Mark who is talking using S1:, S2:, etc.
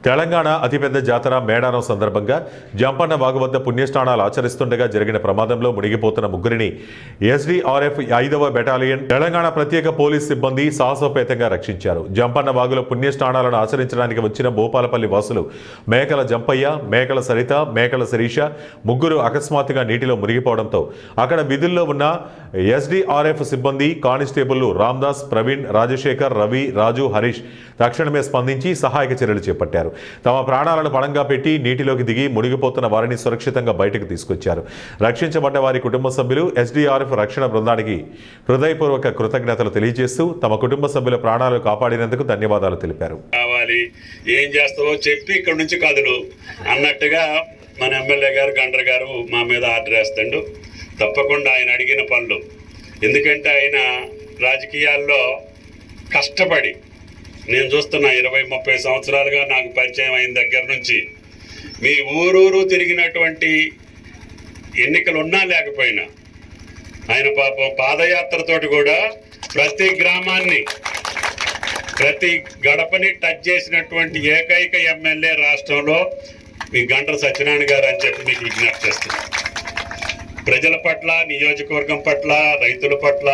S1: తెలంగాణ అతిపెద్ద జాతర మేడారం సందర్భంగా జంపన్న వాగు వద్ద పుణ్యస్నానాలు ఆచరిస్తుండగా జరిగిన ప్రమాదంలో మునిగిపోతున్న ముగ్గురిని ఎస్డీఆర్ఎఫ్ 5వ బెటాలియన్ తెలంగాణ ప్రత్యేక పోలీస్ సిబ్బంది సాహసోపేతంగా రక్షించారు. జంపన్న వాగులో పుణ్యస్నానాలను ఆచరించడానికి వచ్చిన భూపాలపల్లి వాసులు మేకల జంపయ్య, మేకల సరిత, మేకల శిరీష ముగ్గురు అకస్మాత్తుగా నీటిలో మునిగిపోవడంతో అక్కడ విధుల్లో ఉన్న ఎస్డీఆర్ఎఫ్ సిబ్బంది కానిస్టేబుల్ రామ్దాస్, ప్రవీణ్, రాజశేఖర్, రవి, రాజు, హరీష్ తక్షణమే స్పందించి సహాయక చర్యలు చేపట్టారు. తమ ప్రాణాలను పణంగా పెట్టి నీటిలోకి దిగి మునిగిపోతున్న వారిని సురక్షితంగా బయటకు తీసుకొచ్చారు. రక్షించబడ్డ వారి కుటుంబ సభ్యులు ఎస్డీఆర్ఎఫ్ రక్షణ బృందానికి హృదయపూర్వక కృతజ్ఞతలు తెలియజేస్తూ తమ కుటుంబ సభ్యుల ప్రాణాలు కాపాడినందుకు ధన్యవాదాలు తెలిపారు.
S2: ఏం చేస్తావో చెప్పి ఇక్కడ నుంచి కదులు అన్నట్టుగా మన ఎమ్మెల్యే గారు గండ్ర గారు మా మీద ఆర్డర్ వేస్తాడు. తప్పకుండా ఆయన అడిగిన పనులు, ఎందుకంటే ఆయన రాజకీయాల్లో కష్టపడి నేను చూస్తున్నా 20-30 సంవత్సరాలుగా నాకు పరిచయం అయిన దగ్గర నుంచి మీ ఊరూరు తిరిగినటువంటి ఎన్నికలు ఉన్నా లేకపోయినా ఆయన పాపం పాదయాత్రతోటి కూడా ప్రతి గ్రామాన్ని, ప్రతి గడపని టచ్ చేసినటువంటి ఏకైక ఎమ్మెల్యే రాష్ట్రంలో మీ గండ్ర సత్యనారాయణ గారు అని చెప్పి మీకు విజ్ఞప్తి చేస్తున్నాను. ప్రజల పట్ల, నియోజకవర్గం పట్ల, రైతుల పట్ల